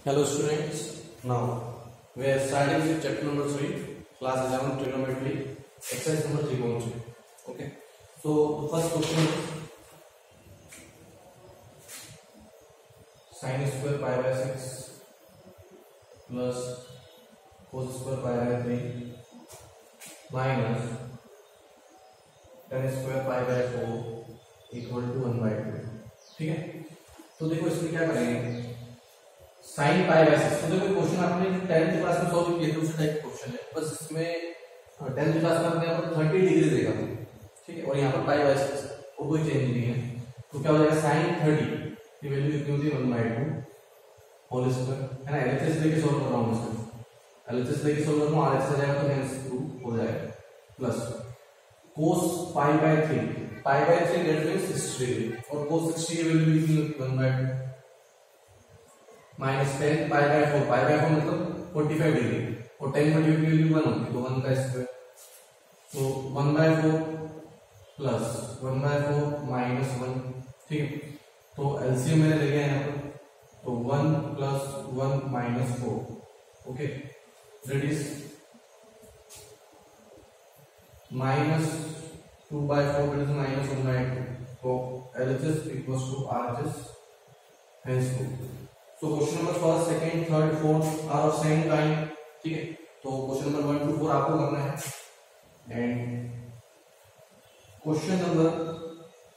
Hello students, now we are starting with chapter number 3, class 11 trigonometry, exercise number 3.3. Okay, so the first question is sin square pi by 6 plus cos square pi by 3 minus tan square pi by 4 equal to 1 by 2. ठीक है, तो देखो इसमें क्या करेंगे, sign pi bye 6। तो देखो question आपने 10th क्लास में सॉल्व किए थे, उसी टाइप का क्वेश्चन है, बस इसमें 10th क्लास में आपने यहाँ पर 30 डिग्री देगा, ठीक है, और यहाँ पर पाई बाय 6 और कोई चेंज नहीं है। तो क्या हो जाएगा, साइन 30 की वैल्यू कितनी होती है 1/2 होल स्क्वायर, है ना। एलएचएस लेके सॉल्व कर रहा हूं, मैं एलएचएस लेके सॉल्व कर रहा हूं, आरएचएस आ जाएगा तो हेंस 2 हो जाएगा, plus cos pi bye 3, pi by 3 that means 60 degree, और cos 60 की वैल्यू कितनी होती है 1/2 minus 10 pi by 4, pi by 4 मतलब 45 डिग्री, और 10 45 की वैल्यू 1 होती है, तो 1 का स्क्वायर, तो 1/4 प्लस 1/4 माइनस 1, ठीक है। तो एलसीएम मैंने ले गया यहाँ पर, तो 1 plus 1 minus 4, okay, that is minus 2/4, that is minus 1/2, तो LHS equals to RHS hence 2। So question number first, second, third, fourth are of same kind, ठीक है। तो क्वेश्चन नंबर 1 to 4 आपको करना है, एंड क्वेश्चन नंबर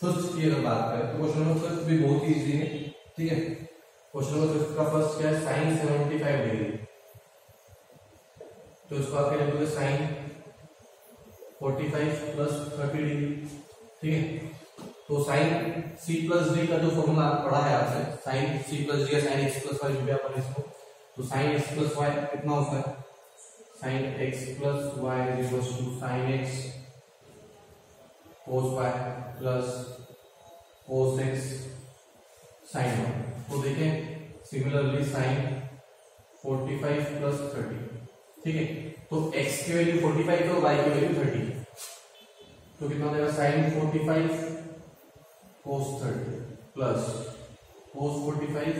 फर्स्ट की अगर बात करें तो क्वेश्चन नंबर फर्स्ट भी बहुत ही इजी है, ठीक है। क्वेश्चन नंबर फर्स्ट का फर्स्ट क्या है, साइन 75 डिग्री, तो इसको आप क्या लिखोगे, साइन 45 प्लस 30 डिग्री, ठीक है। तो साइन c प्लस डी का जो फॉर्मूला पढ़ा है आपने, साइन c प्लस डी या साइन x प्लस वाई, जो भी आप पढ़े इसको, तो साइन x प्लस वाई कितना होता है, sine x plus y is equal to sine x cos y plus cos x sine y। तो देखें सिमिलरली साइन 45 प्लस 30, ठीक है। तो x की वैल्यू 45 है और y की वैल्यू 30 है, तो कितना हो जाएगा, sine 45 cos 30 plus cos 45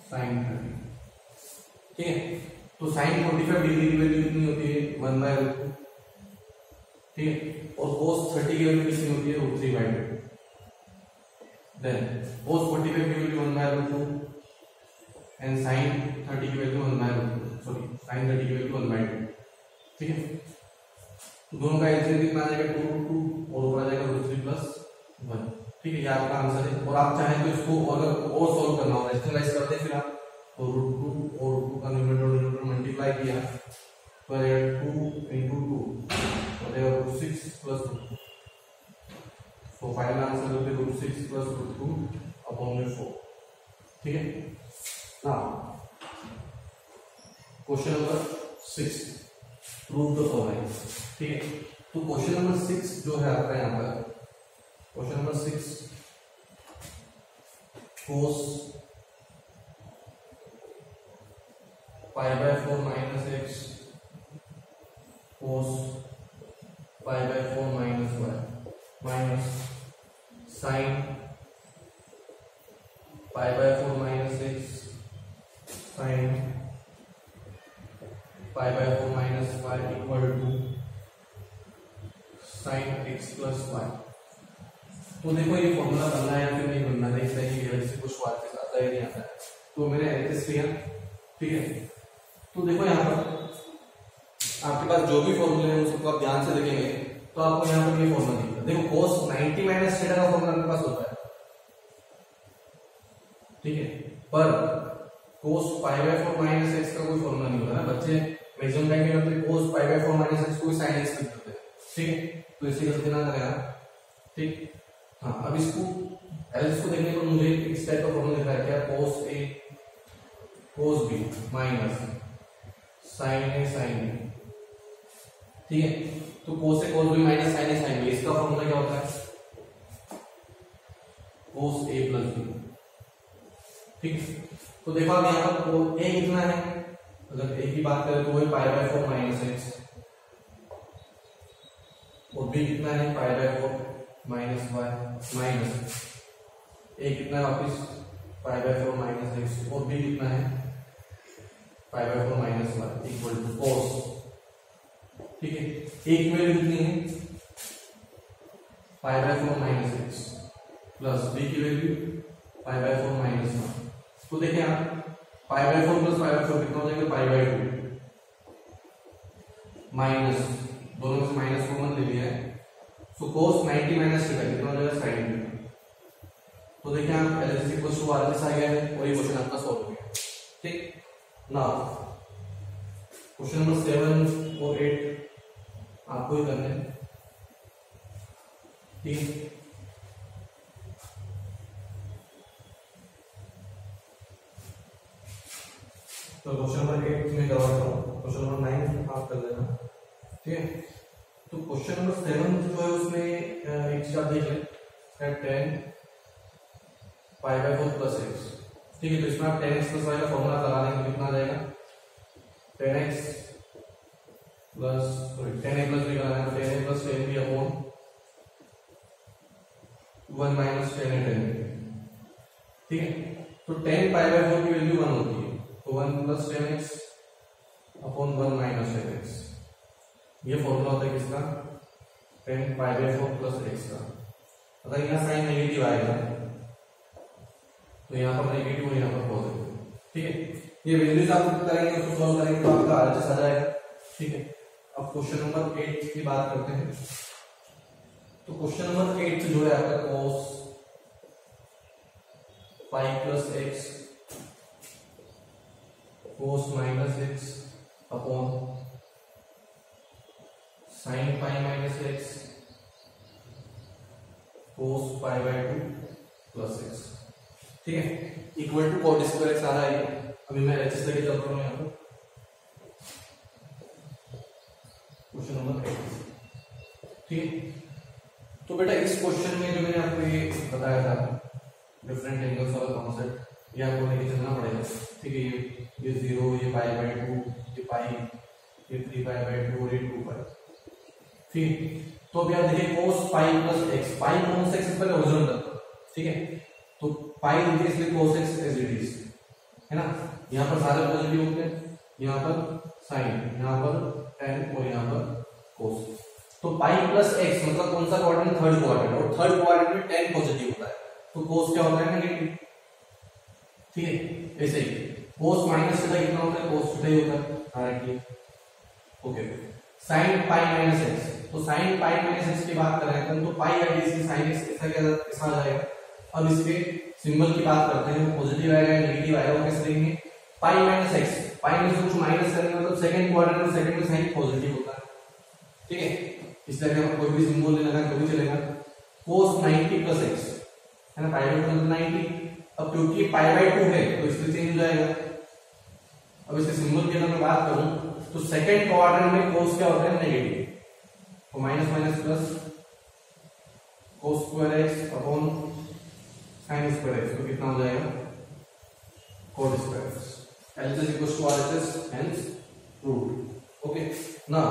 sin 30, ठीक है। तो sin 45 डिग्री की वैल्यू कितनी होती है 1/2, ठीक है, और cos 30 की वैल्यू कितनी होती है √3/2, देन cos 45 की वैल्यू 1/2 एंड sin 30 की वैल्यू 1/2, सॉरी sin 30 की वैल्यू 1/2, ठीक है। तो दोनों का एलसीएम कितना आ जाएगा 2√2 और ऊपर आ जाएगा √3+1, ठीक है, ये आपका आंसर है। और आप चाहें तो इसको अगर और सॉल्व करना हो, रैशनलाइज करते हैं फिर आप, तो √2 और √2 का न्यूमरेटर मल्टीप्लाई किया तो आ जाएगा 2 × 2 हो जाएगा √6 प्लस √2, तो फाइनल आंसर हो गया √6 प्लस √2/4, ठीक है। Now question number 6, prove the following, ठीक है। तो क्वेश्चन नंबर 6 जो है आपका यहाँ पर, question number 6, cos pi by 4 minus x cos pi by 4 minus y minus sine pi by 4 minus x sine pi by 4 minus y equal to sine x plus y। तो देखो ये formula बनना है या फिर नहीं बनना है, सही है, से कुछ वाक्य आता है नहीं आता है, तो मैंने एलएचएस लिया, ठीक है। तो देखो यहाँ पर आपके पास जो भी फॉर्मूले हैं उसको आप ध्यान से देखेंगे तो आपको यहाँ पर ये फॉर्मूला दिखेगा। देखो cos 90 माइनस थीटा का फॉर्मूला आपके पास होता है, ठीक है, पर cos pi by 4 minus x का कोई फॉर्मूला नहीं होता ना, बच्चे मैक्सिमम टाइम में अपने cos pi by 4 minus x को sin x लिख देते हैं, ठीक है। तो इसी गलती ना करें, ठीक। हाँ, अब इसको एलएचएस को देखने पर मुझे इस टाइप का फॉर्मूला दिख रहा है, क्या, cos a cos b minus sin a sin b, ठीक है। तो cos a cos b minus sin a sin b, इसका फॉर्मूला क्या होता है, cos a प्लस b, ठीक है। तो देखो आप यहाँ पर a कितना है, अगर a की बात करें तो वही पाई बाय 4 माइनस x, और b कितना है पाई by 4 minus y minus a कितना है वापिस पाई बाय 4 माइनस x, और b बी कितना है π/4 माइनस 1 इक्वल टू cos, ठीक है। एक वैल्यू कितनी है π/4 माइनस x प्लस बी की वैल्यू π/4 माइनस 1। तो देखिए आप π/4 प्लस π/4 कितना हो जाएगा π/2 माइनस दोनों में से माइनस कॉमन ले लिया है, सो cos 90 माइनस थीटा कितना हो जाएगा sin थीटा। तो देखिए आप LHS इक्वल टू RHS आ गया है और ये क्वेश्चन आपका सॉल्व हो गया, ठीक ना। क्वेश्चन नंबर 7 और 8 आपको ही करने हैं, ठीक है। तो क्वेश्चन नंबर 8 में करवाता हूँ, क्वेश्चन नंबर 9 आप कर लेना, ठीक है। तो क्वेश्चन नंबर 7 जो है उसमें एक चीज आप देख लें 10 π/4 प्लस x, ठीक है। तो इसमें आप 10x प्लस y का फॉर्मूला लगा लेंगे, कितना आ जाएगा 10x plus 10a plus b लगाना है, 10a plus 10b upon 1 minus 10a 10b, ठीक है। तो 10 π/4 की वैल्यू 1 होती है, तो 1 plus 10x upon 1 minus 10x, ये फॉर्मूला होता है किसका 10 π/4 प्लस x का। अगर यहाँ साइन नेगेटिव आएगा तो यहाँ पर नेगेटिव और यहाँ पर पॉजिटिव, ठीक है। ये वैल्यूज आप करेंगे, उसको सॉल्व करेंगे तो आपका RHS आ जाएगा, ठीक है। अब क्वेश्चन नंबर 8 की बात करते हैं। तो क्वेश्चन नंबर 8 जो है आपका cos π plus x cos minus x upon sin π minus x cos π/2 plus x, ठीक है, equal to cot square x आ रहा है। अभी मैं LHS लेके चल रहा हूँ यहाँ पर क्वेश्चन नंबर 8, ठीक है। तो बेटा इस क्वेश्चन में जो मैंने आपको ये बताया था डिफरेंट एंगल्स वाला कॉन्सेप्ट, ये आपको लेके चलना पड़ेगा, ठीक है। ये 0, ये π/2, ये π, ये 3π/2 और ये 2π, ठीक। तो अभी आप देखिए cos π प्लस x, π कौन सा x पर हॉरिजॉन्टल, ठीक है। तो π देखिए इसलिए cos x as it is है ना। यहाँ पर सारे पॉजिटिव होते हैं, यहाँ पर sin, यहाँ पर tan और यहाँ पर cos। तो π प्लस x मतलब कौन सा क्वाड्रेंट, थर्ड क्वाड्रेंट, और थर्ड क्वाड्रेंट में tan पॉजिटिव होता है, तो cos क्या होता है नेगेटिव, ठीक है। ऐसे ही cos माइनस थीटा कितना होता है, cos थीटा ही होता है directly, okay. sin π minus x, तो sin π माइनस x की बात कर रहे हैं तो पाई या इसकी sin x ऐसा आ जाएगा। अब इसके सिंबल की बात करते हैं, पॉजिटिव आएगा या नेगेटिव आएगा, वो कैसे देंगे पाई माइनस x, पाई में से कुछ माइनस करेंगे मतलब सेकंड क्वाड्रेंट में सेकंड में साइन पॉजिटिव होता है, ठीक है। इसलिए अगर कोई भी सिंबल लेना है तो भी चलेगा। cos 90 प्लस x है ना, π/2 मतलब 90। अब क्योंकि π/2 है तो इसलिए चेंज हो जाएगा। अब इसके सिंबल की अगर मैं बात करूं तो सेकंड क्वाड्रेंट में cos क्या होता है नेगेटिव, तो minus minus plus cos square x upon sin square x, तो कितना हो जाएगा cot square x। LHS equals to RHS hence root, okay. Now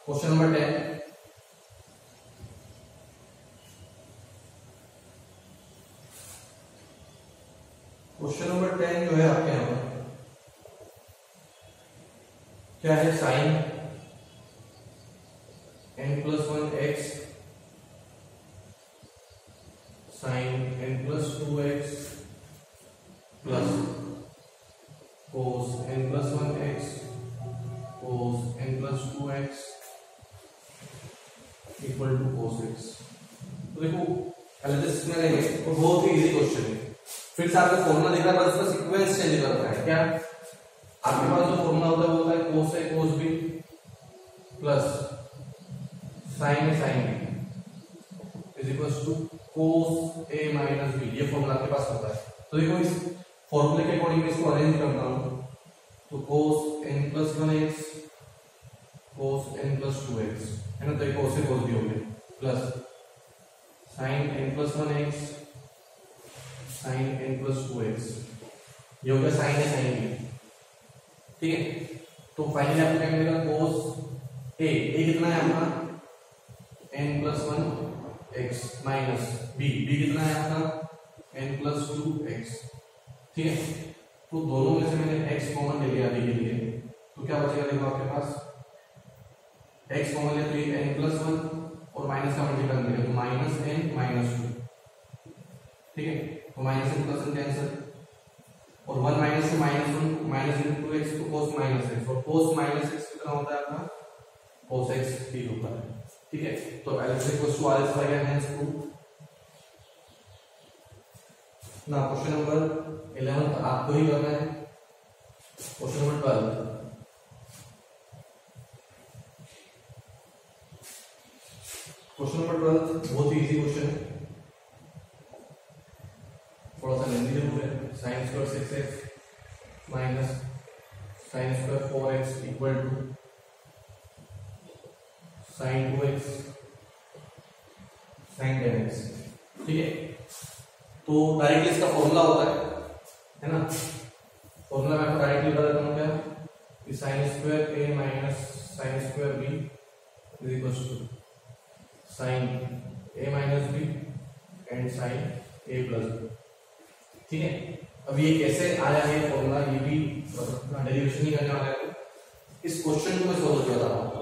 question number 10, question number 10 जो है आपके यहाँ पर क्या है, sine n+1x sine n+2x plus cos n+1x cos n+2x equal to cos x। तो देखो LHS में रहेंगे तो बहुत ही इजी क्वेश्चन है। फिर से आपको फॉर्मूला दिख रहा है, बस इसका सीक्वेंस चेंज करना है। क्या आपके पास जो फॉर्मूला होता है वो होता है cos a cos b plus sin a sin b is equals to cos a minus b, ये फॉर्मूला आपके पास होता है। तो देखो इस फॉर्मूले के अकॉर्डिंग इसको अरेंज करता हूं, तो cos n+1x cos n+2x है ना, तो ये cos a cos b हो गया plus sin n+1x sin n+2x, ये हो गया sin a sin b, ठीक है। तो फाइनली आपको क्या मिलेगा cos a कितना है आपका n+1x माइनस b कितना है आपका n+2x, ठीक है। तो दोनों में से मैंने x कॉमन ले लिया अभी के लिए, तो क्या बचेगा देखो आपके पास, x कॉमन ले तो ये n+1 और माइनस का मल्टीपल मिलेगा तो -n-2, ठीक है। तो -n+n कैंसिल और 1 माइनस से -1 -2x तो cos -x और cos -x कितना होता है आपका cos x ही होता है, ठीक है। तो LHS = RHS आ गया, हेंस प्रूव। ना क्वेश्चन नंबर 11 आपको ही करना है। क्वेश्चन नंबर 12, क्वेश्चन नंबर 12 बहुत ही इजी क्वेश्चन है, थोड़ा सा लेंदी जरूर है। sin square 6x minus sin square 4x equal to sin 2x sin 10x, ठीक है। तो डायरेक्टली इसका फॉर्मूला होता है ना, फॉर्मूला मैं आपको डायरेक्टली बता देता हूँ क्या, कि sin square a minus sin square b is equal to sin a minus b and sin a plus b, ठीक है। अब ये कैसे आया है फॉर्मूला, ये भी डेरिवेशन ही करने वाला है, इस क्वेश्चन को मैं सॉल्व किया था आपको,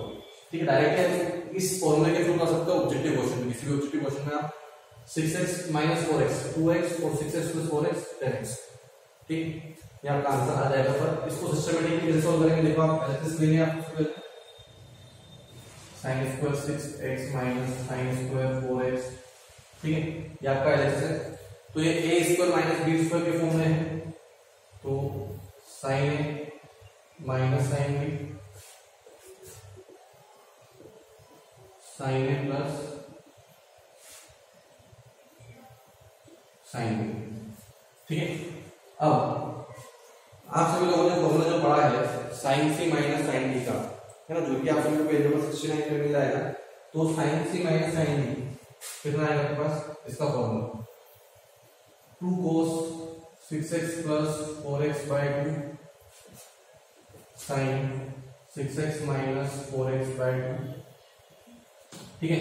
ठीक है। डायरेक्टली इस फॉर्मूले के थ्रू कर सकते हो ऑब्जेक्टिव क्वेश्चन में, किसी भी ऑब्जेक्टिव क्वेश्चन में आप 6x माइनस 4x 2x और 6x प्लस 4x 10x, ठीक, ये आपका आंसर आ जाएगा। पर इसको सिस्टमैटिकली कैसे सॉल्व करेंगे देखो, आप एलएचएस लेंगे, आप sin square 6x minus sin square 4x, ठीक है, ये आपका एलएचएस है। तो ये a square minus b square के फॉर्म में है, तो sin a minus sin b sin a plus sin b, ठीक है। अब आप सभी लोगों ने फॉर्मूला जो पढ़ा है sin c minus sin d का, है ना, जो कि आप सभी को पेज नंबर 69 पे मिल जाएगा। तो sin c minus sin d कितना आएगा आपके पास, इसका formula 2 cos 6x plus 4x by 2 sin 6x minus 4x by 2, ठीक है।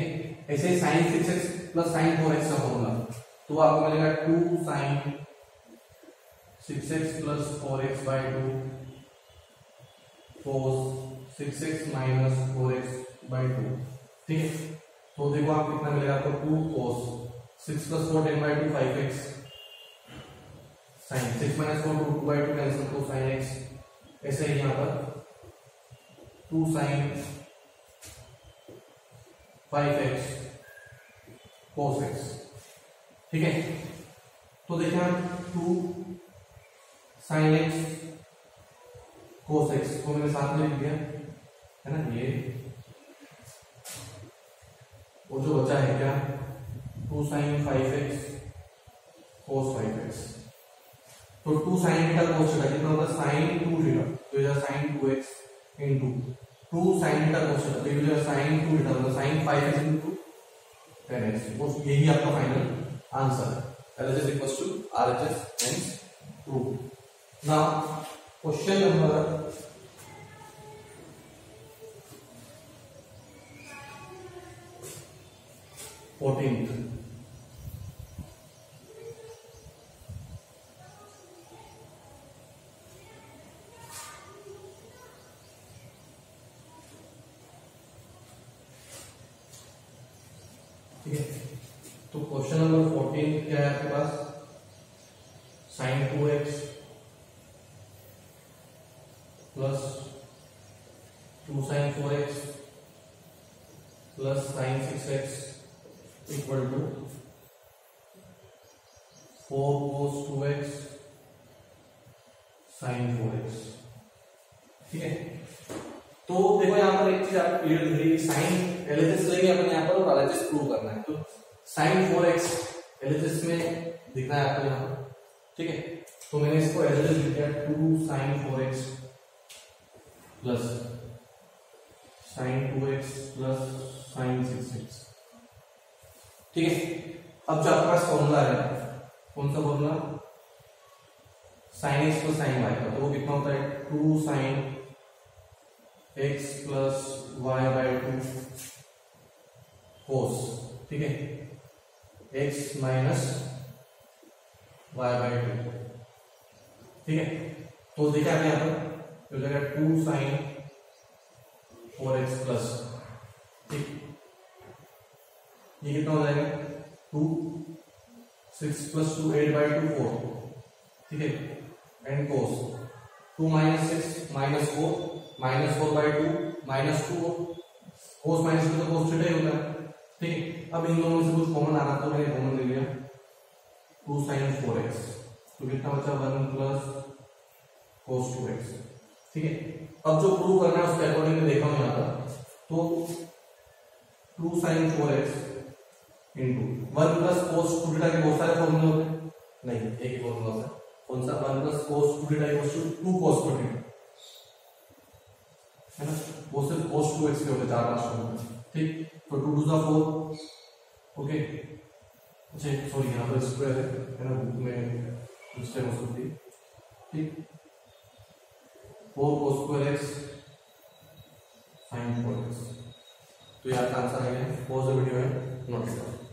ऐसे ही sin 6x plus sin 4x का फॉर्मूला, तो आपको मिलेगा 2 sin 6x plus 4x by 2 cos 6x minus 4x by 2, ठीक है। तो देखो आप कितना मिलेगा आपको, 2 cos 6 plus 4 10 by 2 5x sin 6 minus 4 2 by 2 cancel तो sin x, ऐसे ही यहाँ पर 2 sin 5x cos x, ठीक है। तो देखिए हम 2 sin x cos x को मैंने साथ में लिख दिया है ना, ये वो जो बचा है क्या, 2 sin 5x cos 5x, तो 2 sin थीटा cos थीटा कितना होगा sin 2 थीटा, तो ये sin 2x into 2 sin theta cos theta, तो ये sin 2 थीटा मतलब sin 5x into 10x, और यही आपका फाइनल आंसर है। LHS equals to RHS, hence proved. Now question number 14th, ठीक है। तो क्वेश्चन नंबर 14 क्या है आपके पास, sin 2x plus 2 sin 4x plus sin 6x equal to 4 cos 2x sin 4x, ठीक है। तो देखो यहाँ पर एक चीज आपको क्लियर दिख रही है, साइन एलएचएस लेंगे अपन यहाँ पर और एलएचएस प्रूव करना है, तो sin 4x एलएचएस में दिखना है आपको यहाँ पर, ठीक है। तो मैंने इसको एलएचएस लिख दिया 2 sin 4x plus sin 2x plus sin 6x, ठीक है। अब जो आपके पास फॉर्मूला है, कौन सा formula, sin x plus sin y का, तो वो कितना होता है 2 sin x plus y by 2 cos, ठीक है, x माइनस y बाय 2, ठीक है। तो देखा आपने यहाँ पर हो जाएगा 2 sin 4x प्लस, ठीक, ये कितना हो जाएगा 2 6 प्लस 2 8/2 4, ठीक है, एंड कोस 2 - 6 -4 -4/2 -2 कोस माइनस तो कोस थीटा ही होता है, ठीक है। अब इन दोनों में से कुछ कॉमन आ रहा तो मैंने कॉमन ले लिया 2 sin 4x, तो कितना बचा 1 प्लस cos 2x, ठीक है। अब जो प्रूव करना है उसके अकॉर्डिंग देखा हूं यहाँ पर, तो 2 sin 4x into 1 plus cos 2 theta के बहुत सारे फॉर्मूले होते हैं, नहीं एक ही फॉर्मूला है, कौन सा 1 plus cos 2 theta equals to 2 cos 2 theta, है ना, वो सिर्फ cos 2x के होते हैं 4-5 फॉर्मूले, ठीक। तो 2 2 * 4, ओके, अच्छा सॉरी यहाँ पर स्क्वायर है ना, बुक में मिस्टेक हो सकती है, ठीक, 4 cos square x sin 4x, तो यार आंसर है, पॉज द वीडियो है, नोट इट डाउन।